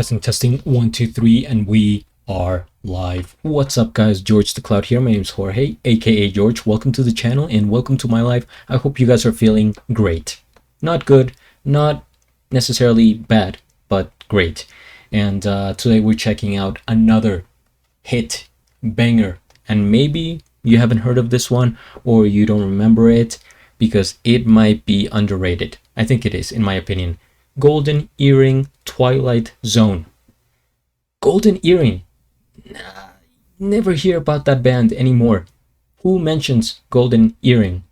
Testing 1 2 3, and we are live. What's up, guys? GeorgeTheCloud here. My name is Jorge, aka George. Welcome to the channel and welcome to my live. I hope you guys are feeling great. Not good, not necessarily bad, but great. And today we're checking out another hit banger, and maybe you haven't heard of this one or you don't remember it because it might be underrated. I think it is, in my opinion. Golden Earring, Twilight Zone. Golden Earring. Never hear about that band anymore. Who mentions Golden Earring?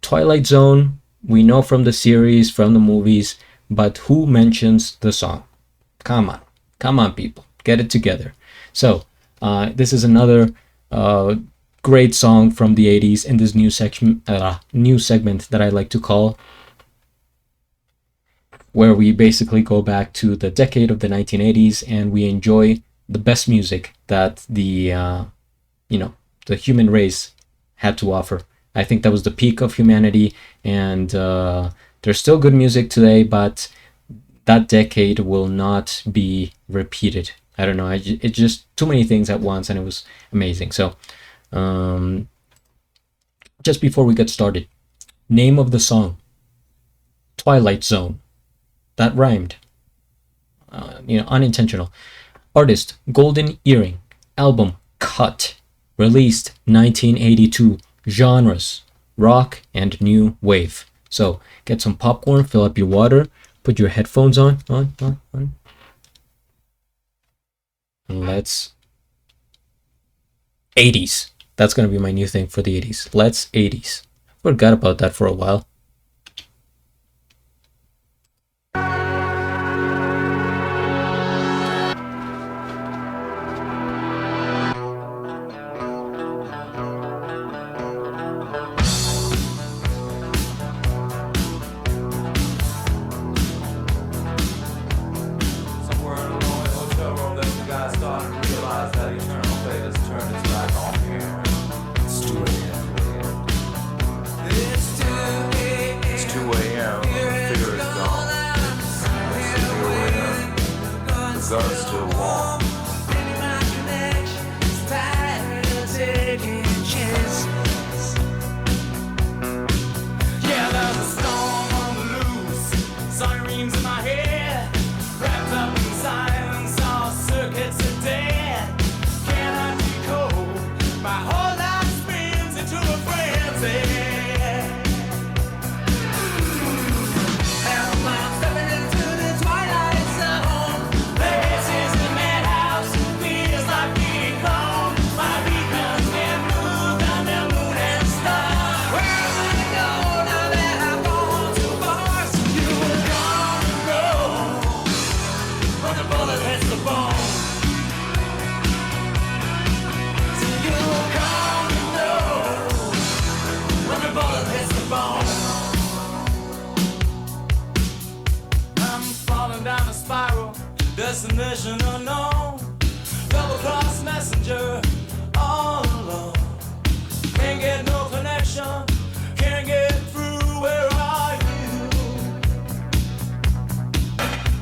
Twilight Zone, we know from the series, from the movies, but who mentions the song? Come on, people, get it together. So this is another great song from the 80s in this new segment that I like to call, where we basically go back to the decade of the 1980s and we enjoy the best music that the human race had to offer. I think that was the peak of humanity, and there's still good music today, but that decade will not be repeated. I don't know, it's just too many things at once, and it was amazing. So just before we get started, name of the song: Twilight Zone. That rhymed. Unintentional. Artist: Golden Earring. Album: Cut. Released 1982. Genres: rock and new wave. So get some popcorn, fill up your water, put your headphones on. And let's 80s. That's gonna be my new thing for the 80s. Let's 80s. Forgot about that for a while. Destination unknown, double cross messenger, all alone. Can't get no connection, can't get through. Where are you?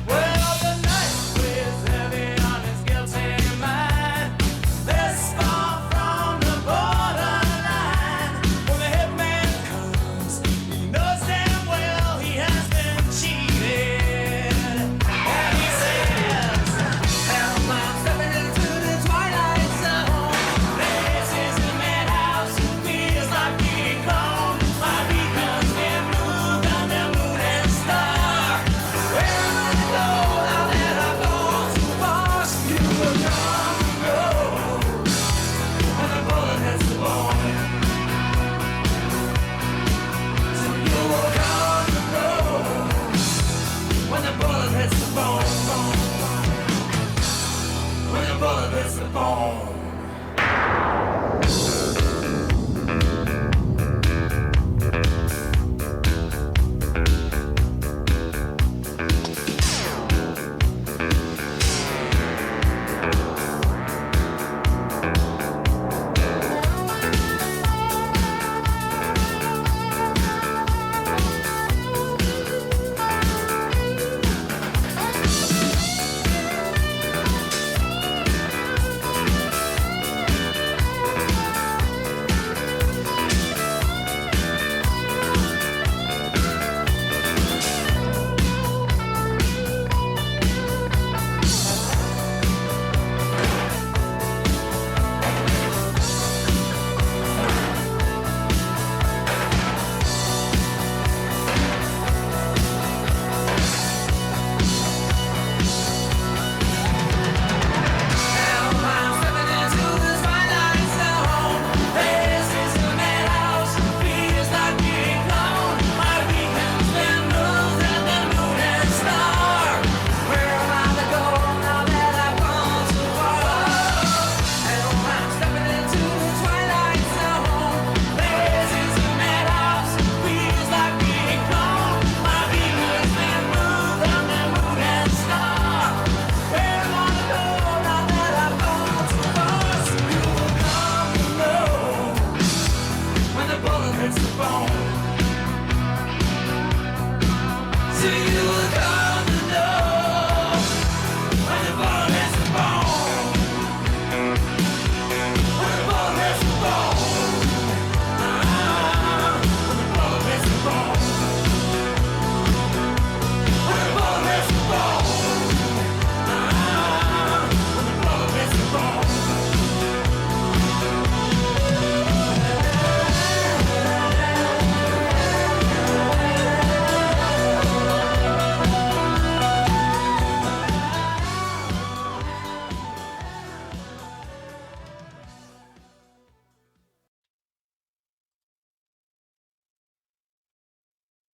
Well, the night weighs heavy on his guilty mind. This far from the borderline. When the hitman comes, he knows damn well he has been cheated. And he says, "Help, I'm stepping into the twilight zone. This is the madhouse, feels like King Kong. My beacon's been moved on the moon and star. Where I go, now that I've gone too far, you will come and go when the bullet hits the bone. So you will come and go when the bullet hits the bone. When the bullet hits the bone."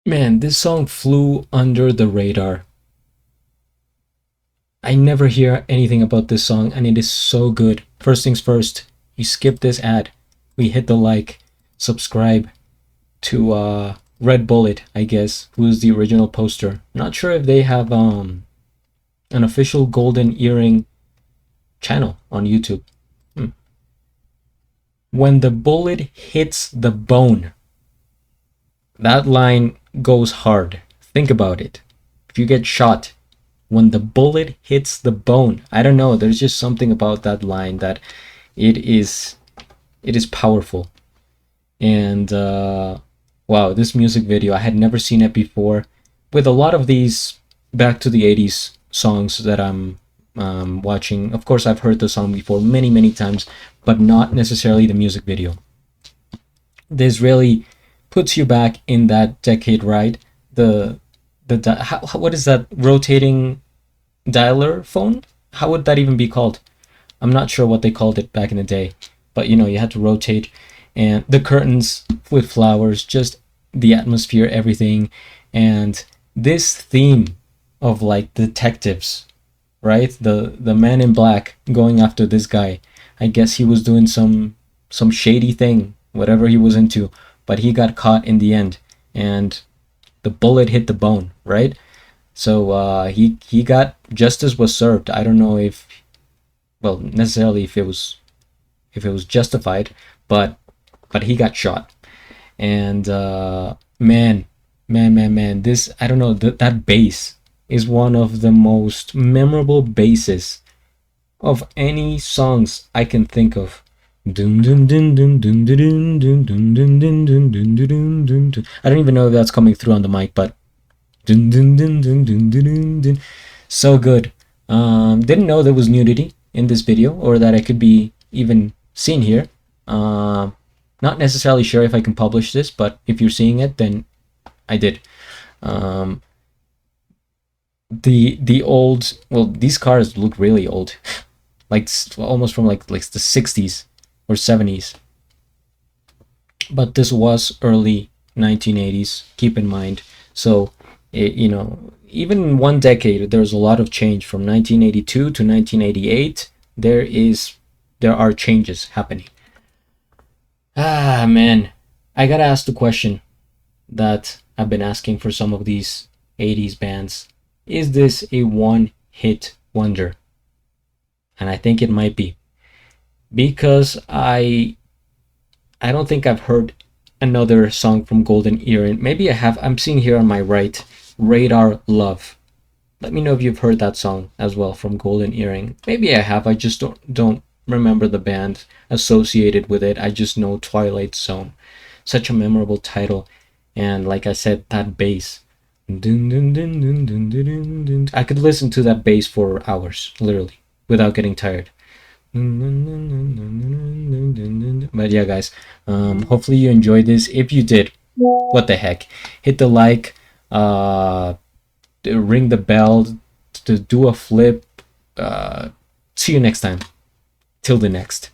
Man, this song flew under the radar. I never hear anything about this song, and it is so good. First things first, you skip this ad. We hit the like, subscribe to Red Bullet, I guess, who is the original poster. Not sure if they have an official golden earring channel on YouTube. When the bullet hits the bone, that line goes hard. Think about it. If you get shot, when the bullet hits the bone, I don't know, there's just something about that line that it is powerful. And wow, this music video, I had never seen it before. With a lot of these back to the 80s songs that I'm watching, of course I've heard the song before many times, but not necessarily the music video. This really puts you back in that decade, right? What is that rotating dialer phone? How would that even be called? I'm not sure what they called it back in the day, but you know, you had to rotate, and the curtains with flowers, just the atmosphere, everything. And this theme of like detectives, right? The man in black going after this guy. I guess he was doing some shady thing, whatever he was into, but he got caught in the end, and the bullet hit the bone, right? So he got justice was served. I don't know if, well, necessarily if it was justified, but he got shot. And man, this, I don't know, that bass is one of the most memorable basses of any songs I can think of. I don't even know if that's coming through on the mic, but so good. Didn't know there was nudity in this video, or that I could be even seen here. Not necessarily sure if I can publish this, but if you're seeing it, then I did. The old, well, these cars look really old, like almost from like the 60s or 70s. But this was early 1980s. Keep in mind, so it, you know, even in one decade, there's a lot of change from 1982 to 1988. There are changes happening. Ah, man, I gotta ask the question that I've been asking for some of these 80s bands. Is this a one-hit wonder? And I think it might be, because I don't think I've heard another song from Golden Earring. Maybe I have. I'm seeing here on my right, Radar Love. Let me know if you've heard that song as well from Golden Earring. Maybe I have. I just don't remember the band associated with it. I just know Twilight Zone. Such a memorable title. And like I said, that bass. I could listen to that bass for hours, literally, without getting tired. But yeah, guys, hopefully you enjoyed this. If you did, what the heck, hit the like, ring the bell, to do a flip. See you next time. Till the next.